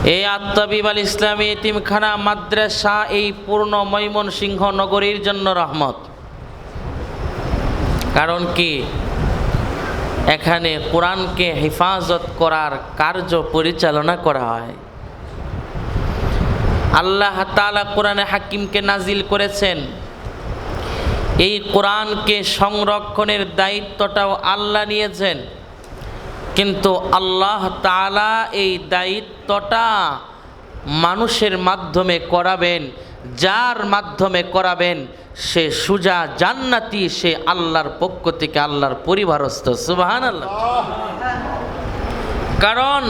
এই আত্তাবিব আল ইসলামী এতিমখানা মাদ্রাসা এই পূর্ণ ময়মনসিংহ নগরীর জন্য রহমত। কারণ কি, এখানে কোরআনকে হেফাজত করার কার্য পরিচালনা করা হয়। আল্লাহ তাআলা কোরআনে হাকিমকে নাজিল করেছেন, এই কোরআনকে সংরক্ষণের দায়িত্বটাও আল্লাহ নিয়েছেন, কিন্তু আল্লাহ তাআলা এই দায়িত্বটা মানুষের মাধ্যমে করাবেন। যার মাধ্যমে করাবেন সে সুজা জান্নাতি, সে আল্লাহর পক্ষ থেকে আল্লাহর পরিবারস্থ। সুবহানাল্লাহ। কারণ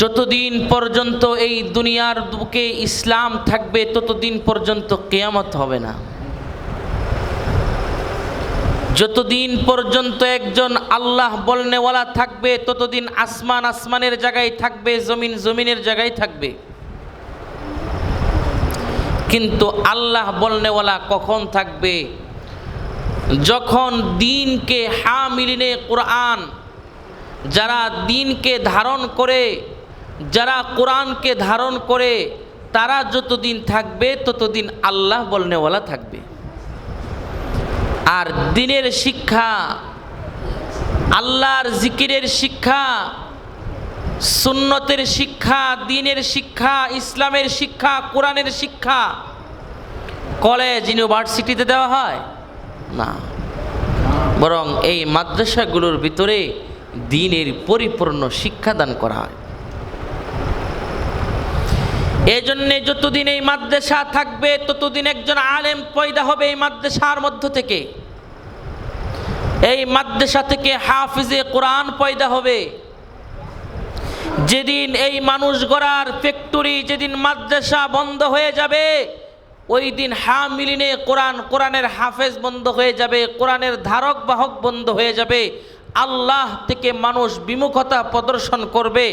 যতদিন পর্যন্ত এই দুনিয়ার বুকে ইসলাম থাকবে ততদিন পর্যন্ত কিয়ামত হবে না। যতদিন পর্যন্ত একজন আল্লাহ বলনেওয়ালা থাকবে ততদিন আসমান আসমানের জায়গায় থাকবে, জমিন জমিনের জায়গায় থাকবে। কিন্তু আল্লাহ বলনেওয়ালা কখন থাকবে? যখন দিনকে হামিলিনে কোরআন, যারা দিনকে ধারণ করে, যারা কোরআনকে ধারণ করে, তারা যতদিন থাকবে ততদিন আল্লাহ বলনেওয়ালা থাকবে। আর দিনের শিক্ষা, আল্লাহর জিকিরের শিক্ষা, সুন্নতের শিক্ষা, দ্বীনের শিক্ষা, ইসলামের শিক্ষা, কোরআনের শিক্ষা কলেজ ইউনিভার্সিটিতে দেওয়া হয় না, বরং এই মাদ্রাসাগুলোর ভিতরে দ্বীনের পরিপূর্ণ শিক্ষাদান করা হয়। এই জন্যে যতদিন এই মাদ্রাসা থাকবে ততদিন একজন আলেম পয়দা হবে এই মাদ্রাসার মধ্য থেকে। এই মাদ্রাসা থেকে হাফিজে কোরআন পয়দা হবে। যেদিন এই মানুষ গড়ার ফ্যাক্টরি, যেদিন মাদ্রাসা বন্ধ হয়ে যাবে, ওই দিন হামিলিনে কোরআন, কোরআনের হাফেজ বন্ধ হয়ে যাবে, কোরআনের ধারক বাহক বন্ধ হয়ে যাবে। আল্লাহ থেকে মানুষ বিমুখতা প্রদর্শন করবে,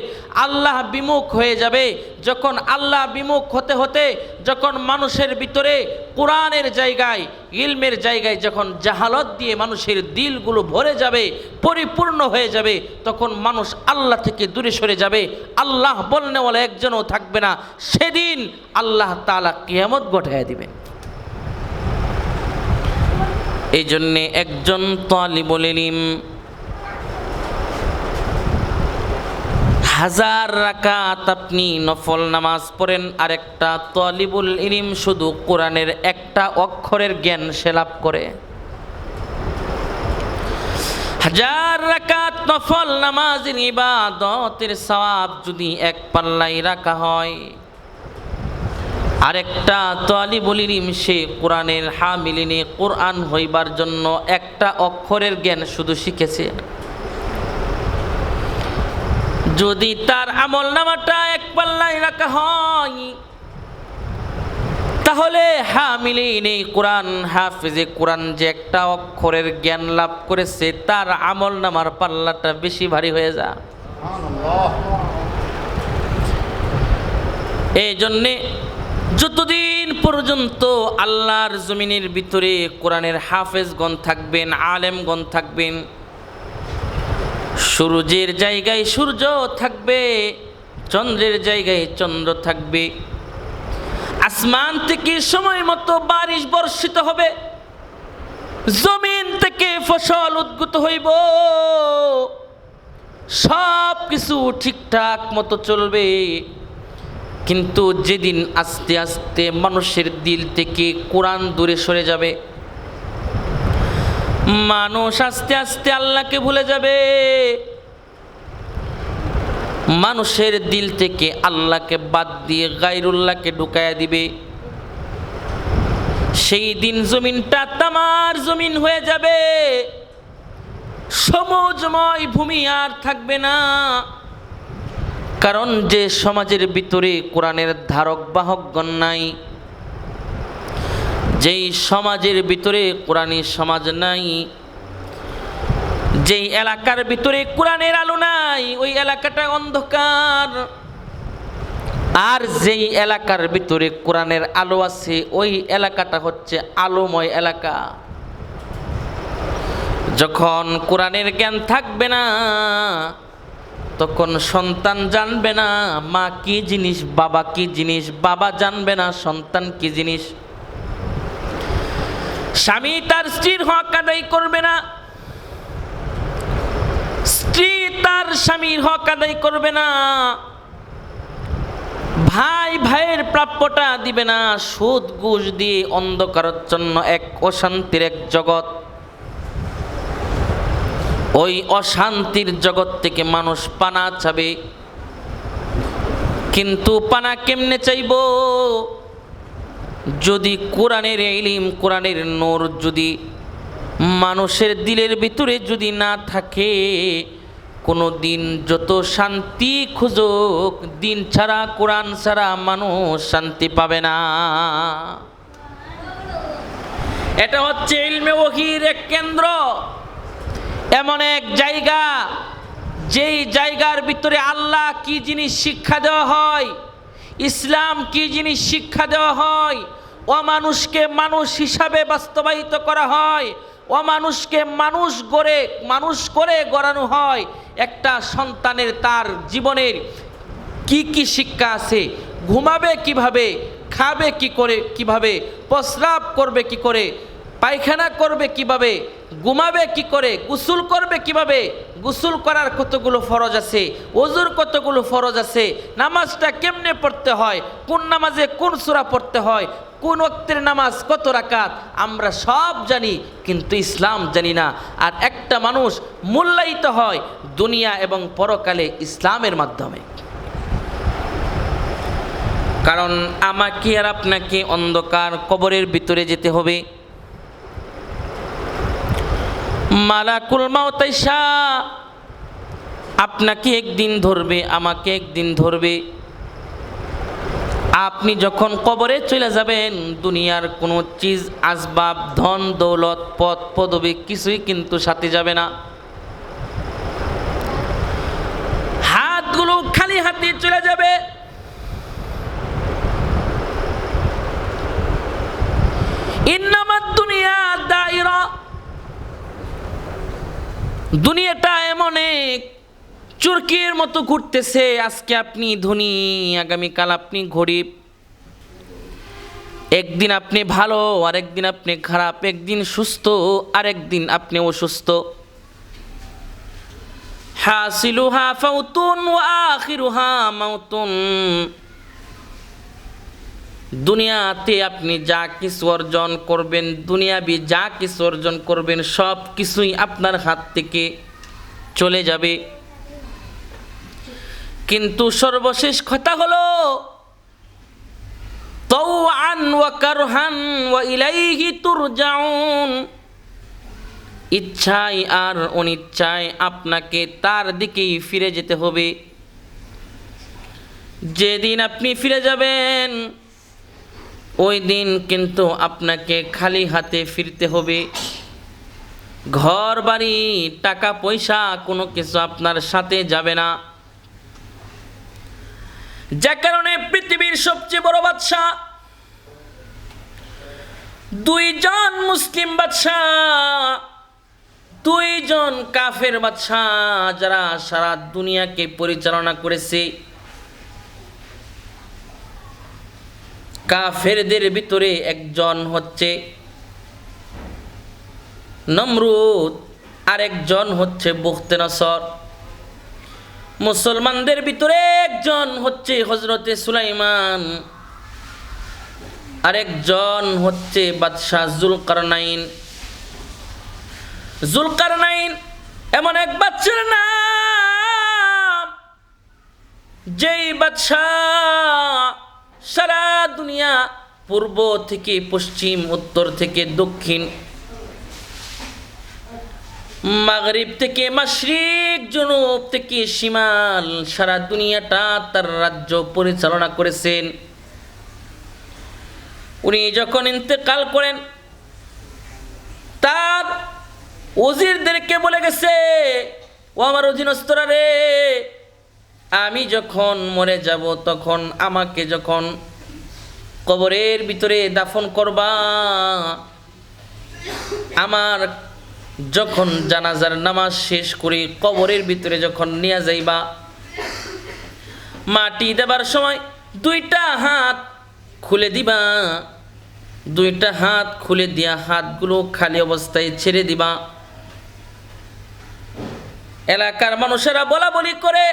আল্লাহ বিমুখ হয়ে যাবে। যখন আল্লাহ বিমুখ হতে হতে যখন মানুষের ভিতরে কোরআনের জায়গায়, ইলমের জায়গায় যখন জাহালত দিয়ে মানুষের দিলগুলো ভরে যাবে, পরিপূর্ণ হয়ে যাবে, তখন মানুষ আল্লাহ থেকে দূরে সরে যাবে, আল্লাহ বলনেওয়ালা একজনও থাকবে না। সেদিন আল্লাহ তাআলা কিয়ামত ঘটাইয়া দিবেন। এই জন্যে একজন তালিবুল ইলম হাজার রাকাত আপনি নফল নামাজ পড়েন, আর একটা তালিবুল ইলম শুধু কোরআনের একটা অক্ষরের জ্ঞান সে লাভ করে। হাজার রাকাত নফল নামাজের ইবাদতের সওয়াব যদি এক পাল্লায় রাখা হয়, আর একটা তালিবুল ইলম সে কোরআনের হামিলিনে কোরআন হইবার জন্য একটা অক্ষরের জ্ঞান শুধু শিখেছে, যদি তার আমল নামাটা এক পাল্লায় রাখা হয়, তাহলে হামিলিনে কোরআন, হাফিজে কোরআন যে একটা অক্ষরের জ্ঞান লাভ করেছে, তার আমল নামার পাল্লাটা বেশি ভারী হয়ে যায়। এই জন্যে যতদিন পর্যন্ত আল্লাহর জমিনের ভিতরে কোরআনের হাফেজগণ থাকবেন, আলেমগণ থাকবেন, সূর্যের জায়গায় সূর্য থাকবে, চন্দ্রের জায়গায় চন্দ্র থাকবে, আসমান থেকে সময় মতো বারিশ বর্ষিত হবে, জমিন থেকে ফসল উদ্গত হইব, সব কিছু ঠিকঠাক মতো চলবে। কিন্তু যেদিন আস্তে আস্তে মানুষের দিল থেকে কোরআন দূরে সরে যাবে, মানুষ আস্তে আস্তে আল্লাহকে ভুলে যাবে, মানুষের দিল থেকে আল্লাহকে বাদ দিয়ে গায়রুল্লাহকে ঢুকায়া দিবে, সেই দিন জমিনটা তামার জমিন হয়ে যাবে, সবুজময় ভূমি আর থাকবে না। কারণ যে সমাজের ভিতরে কোরআনের ধারক বাহকগণ নাই, যেই সমাজের ভিতরে কোরআনী সমাজ নাই, যেই এলাকার ভিতরে কোরআনের আলো নাই, ওই এলাকাটা অন্ধকার। আর যেই এলাকার ভিতরে কোরআনের আলো আছে, ওই এলাকাটা হচ্ছে আলোময় এলাকা। যখন কোরআনের জ্ঞান থাকবে না, ততক্ষণ সন্তান জানবে না মা কি জিনিস, বাবা কি জিনিস, বাবা জানবে না সন্তান কি জিনিস। স্বামী তার স্ত্রীর হক আদায় করবে না, স্ত্রী তার স্বামীর হক আদায় করবে না, ভাই ভাইয়ের প্রাপ্যটা দিবে না, সুদ ঘুষ দিয়ে অন্ধকারাচ্ছন্ন এক অশান্তির এক জগৎ। ওই অশান্তির জগৎ থেকে মানুষ পানা চাবে, কিন্তু পানা কেমনে চাইব? যদি কোরআনের ইলম, কোরআনের নূর যদি মানুষের দিলের ভিতরে যদি না থাকে, কোনো দিন যত শান্তি খুঁজুক, দিন ছাড়া কোরআন ছাড়া মানুষ শান্তি পাবে না। এটা হচ্ছে ইলমে ওহীর এক কেন্দ্র, এমন এক জায়গা যেই জায়গার ভিতরে আল্লাহ কি জিনিস শিক্ষা দেওয়া হয়, ইসলাম কি জিনিস শিক্ষা দেওয়া হয়, অমানুষকে মানুষ হিসাবে বাস্তবায়িত করা হয়, অমানুষকে মানুষ করে গড়ানো হয়। একটা সন্তানের তার জীবনের কি কি শিক্ষা আছে, ঘুমাবে কিভাবে, খাবে কি করে, কিভাবে প্রস্রাব করবে কি করে, পায়খানা করবে কিভাবে, ঘুমাবে কি করে, গোসল করবে কিভাবে, গোসল করার কতগুলো ফরজ আছে, ওযুর কতগুলো ফরজ আছে, নামাজটা কেমনে পড়তে হয়, কোন নামাজে কোন সূরা পড়তে হয়, কোন ওয়াক্তের নামাজ কত রাকাত, আমরা সব জানি, কিন্তু ইসলাম জানি না। আর একটা মানুষ মূল্যায়িত হয় দুনিয়া এবং পরকালে ইসলামের মাধ্যমে। কারণ আমাকে আর আপনাকে অন্ধকার কবরের ভিতরে যেতে হবে। মালাকুল মাউত আইসা আপনাকে একদিন ধরবে, আমাকে একদিন ধরবে। আপনি যখন কবরে চলে যাবেন, দুনিয়ার কোনো চিজ আসবাব, ধন দৌলত, পদ পদবী কিছুই কিন্তু সাথে যাবে না। হাতগুলো খালি হাতে চলে যাবে। ইন্নামাদ দুনিয়া দায়রা, দুনিয়াটা এমন এক চুরকির মতো ঘুরতেছে। আজকে আপনি ধনী, আগামীকাল আপনি গরিব, একদিন আপনি ভালো, আরেকদিন আপনি খারাপ, একদিন সুস্থ, আরেকদিন আপনি অসুস্থ। হাসিলুহা ফাউতুন ওয়া আখিরুহা মাউতুন। দুনিয়াতে আপনি যা কিছু অর্জন করবেন, দুনিয়াবি যা কিছু অর্জন করবেন, সব কিছুই আপনার হাত থেকে চলে যাবে। কিন্তু সর্বশেষ কথা হলো তাওআন ওয়া কারহান ওয়া ইলাইহি তুরজাউন। ইচ্ছায় আর অনিচ্ছায় আপনাকে তার দিকেই ফিরে যেতে হবে। যেদিন আপনি ফিরে যাবেন, ওই দিন কিন্তু আপনাকে খালি হাতে ফিরতে হবে। ঘর বাড়ি, টাকা পয়সা কোনো কিছু আপনার সাথে যাবে না। যে কারণে পৃথিবীর সবচেয়ে বড় বাদশা, দুইজন মুসলিম বাদশা, দুইজন কাফের বাদশা, যারা সারা দুনিয়াকে পরিচালনা করেছে। কাফেরদের ভিতরে একজন হচ্ছে নমরুদ, আরেকজন হচ্ছে বুখতেনসর। মুসলমানদের ভিতরে একজন হচ্ছে হযরতে সুলাইমান, আরেকজন হচ্ছে বাদশাহ যুলকারনাইন। যুলকারনাইন এমন এক বাদশার নাম, যেই বাদশাহ সারা দুনিয়া পূর্ব থেকে পশ্চিম, উত্তর থেকে দক্ষিণ, মাগরিব থেকে মাশরিক, জুনুব থেকে শিমাল, সারা দুনিয়াটা তার রাজ্য পরিচালনা করেছেন। উনি যখন ইন্তেকাল করেন, তার ওজিরদেরকে বলে গেছে, ও আমার অধীনস্থরা রে, আমি যখন মরে যাব, তখন আমাকে যখন কবরের ভিতরে দাফন করবা, আমার যখন জানাজার নামাজ শেষ করে কবরের ভিতরে যখন নিয়ে যাইবা, মাটি দেবার সময় দুইটা হাত খুলে দিবা, দুইটা হাত খুলে দিয়া হাতগুলো খালি অবস্থায় ছেড়ে দিবা। এলাকার মানুষেরা বলা বলি করে,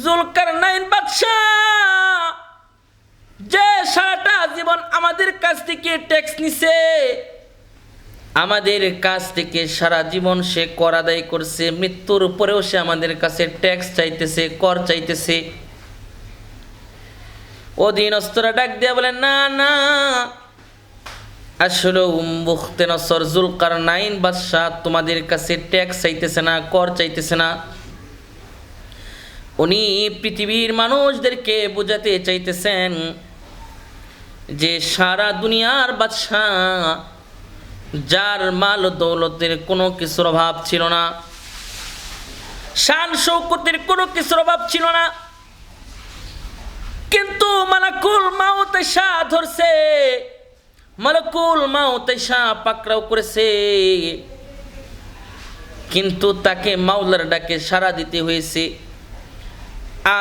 জুলকারনাইন বাদশা যে সারাটা জীবন আমাদের কাছ থেকে ট্যাক্স নিছে, আমাদের কাছ থেকে সারা জীবন সে কর আদায় করছে, মৃত্যুর উপরেও সে আমাদের কাছে ট্যাক্স চাইতেছে, কর চাইতেছে। অধীনস্থরা ডাক দিয়া বলে, না না, আসলে মুখতেনসর জুলকারনাইন বাদশা তোমাদের কাছে ট্যাক্স চাইতেছে না, কর চাইতেছে না। উনি পৃথিবীর মানুষদেরকে বোঝাতে চাইতেছেন যে সারা দুনিয়ার বাদশা, যার মাল দৌলতের কোনো কিছুর অভাব ছিল না, শান শৌকতের কোনো কিছুর অভাব ছিল না, কিন্তু মালাকুল মাউত এসে ধরছে, মালাকুল মাউত এসে পাকড়াও করেছে, কিন্তু তাকে মাওলার ডাকে সাড়া দিতে হয়েছে।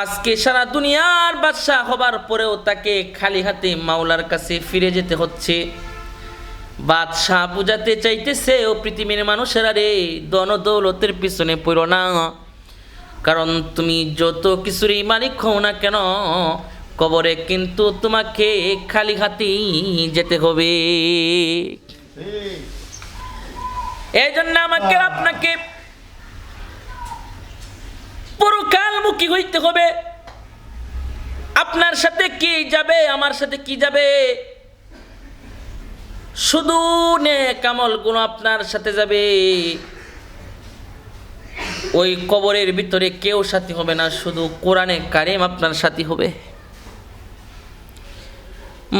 আজকে সারা দুনিয়ার বাদশা হবার পরেও তাকে খালি হাতে মাওলার কাছে ফিরে যেতে হচ্ছে। বাদশা বুঝাতে চাইতেছে, ও পৃথিবীর মানুষেরা রে, ধন দৌলতের পিছনে পড়ো না, কারণ তুমি যত কিছুরই মালিক হও না কেন, কবরে কিন্তু তোমাকে খালি হাতেই যেতে হবে। এই জন্য আমাকে আপনাকে পরকালমুখী হইতে হবে। আপনার সাথে কি যাবে, আমার সাথে কি যাবে? শুধু নেক আমলগুলো আপনার সাথে যাবে। ওই কবরের ভিতরে কেউ সাথী হবে না, শুধু কোরআনে কারিম আপনার সাথী হবে।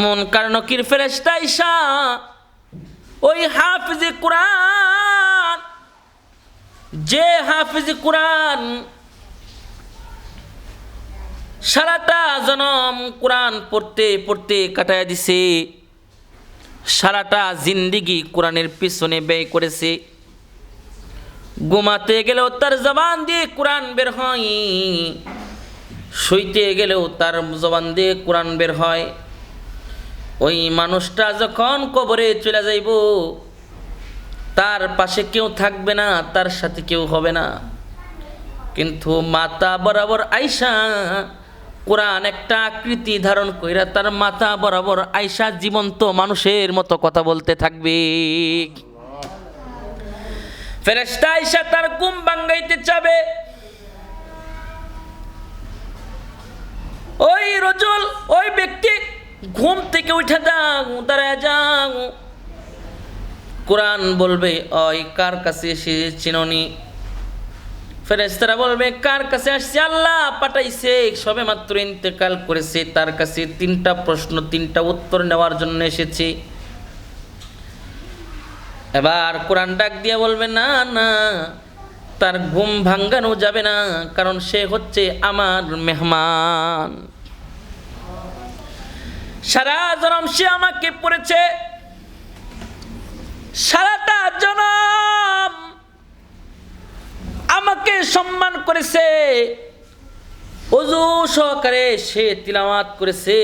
মুনকার নকির ফেরেশতা আইসা ওই হাফিজে কোরআন, যে হাফিজে কোরআন সারাটা জনম কোরআন পড়তে পড়তে কাটায় দিছে, সারাটা জিন্দিগি কোরআনের পিছনে ব্যয় করেছে, ঘুমাতে গেলেও তার জবান দিয়ে কোরআন বের হয়, শুইতে গেলেও তার জবান দিয়ে কোরআন বের হয়। ওই মানুষটা যখন কবরে চলে যাইব, তার পাশে কেউ থাকবে না, তার সাথে কেউ হবে না, কিন্তু মাথা বরাবর আইসা কোরআন একটা আকৃতি ধারণ কইরা তার মাথা বরাবর আইসা জীবন্ত মানুষের মতো কথা বলতে থাকবে। ফেরেশতা আইসা তার ঘুম ভাঙাইতে চাবে। ওই রজুল, ওই ব্যক্তি ঘুম থেকে উঠে যাও, দাঁড়ায় যাও। কোরআন বলবে, ওই কার কাছে এসে চিননি? ফেরেশতারা বলবে, কার কাছে আসছে? আল্লাহ পাঠাইছে, সবে মাত্র ইন্তেকাল করেছে, তার কাছে 3টা প্রশ্ন 3টা উত্তর নেওয়ার জন্য এসেছে। এবার কোরআন ডাক দিয়ে বলবে, না না, তার ঘুম ভাঙ্গানো যাবে না, কারণ সে হচ্ছে আমার মেহমান। সারা জনম সে আমাকে পড়েছে, সারাটা জনম আমাকে সম্মান করেছে, ওযু সহকারে সে তিলাওয়াত করেছে,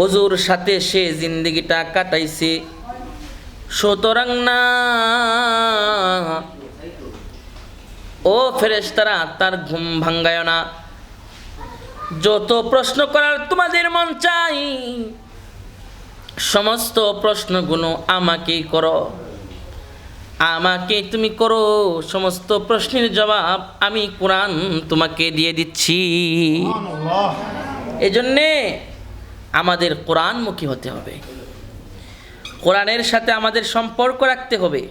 ওযুর সাথে সে জিন্দেগিটা কাটাইছে। সুতরাং না, ও ফেরেশতারা, তার ঘুম ভাঙ্গায় না। যত প্রশ্ন করার তোমাদের মন চাই, সমস্ত প্রশ্নগুলো আমাকেই করো, আমাকে তুমি করো। সমস্ত প্রশ্নের জবাব আমি কোরআন তোমাকে দিয়ে দিচ্ছি। এজন্যে আমাদের কোরআনমুখী হতে হবে, কোরআনের সাথে আমাদের সম্পর্ক রাখতে হবে।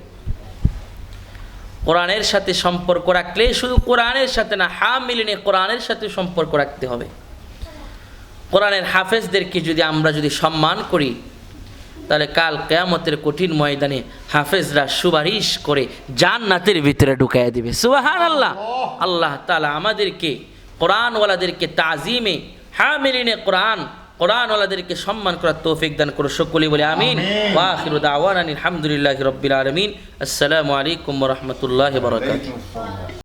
কোরআনের সাথে সম্পর্ক রাখলে শুধু কোরআনের সাথে না, হামিলিনে কোরআনের সাথে সম্পর্ক রাখতে হবে। কোরআনের হাফেজদেরকে আমরা যদি সম্মান করি, তাহলে কাল কিয়ামতের কঠিন ময়দানে হাফেজরা সুপারিশ করে জান্নাতের ভিতরে ঢুকাইয়া দিবে। সুবহানাল্লাহ। আল্লাহ তাআলা আমাদেরকে কোরআনওয়ালাদেরকে তাজিমে হামিলিনে কোরআনওয়ালাদেরকে সম্মান করার তৌফিক দান করো। সকলেই বলে আমিন। ওয়া আখিরু দাওয়ানা আলহামদুলিল্লাহি রাব্বিল আলামিন। আসসালামু আলাইকুম ওয়া রাহমাতুল্লাহি ওয়া বারাকাতুহু।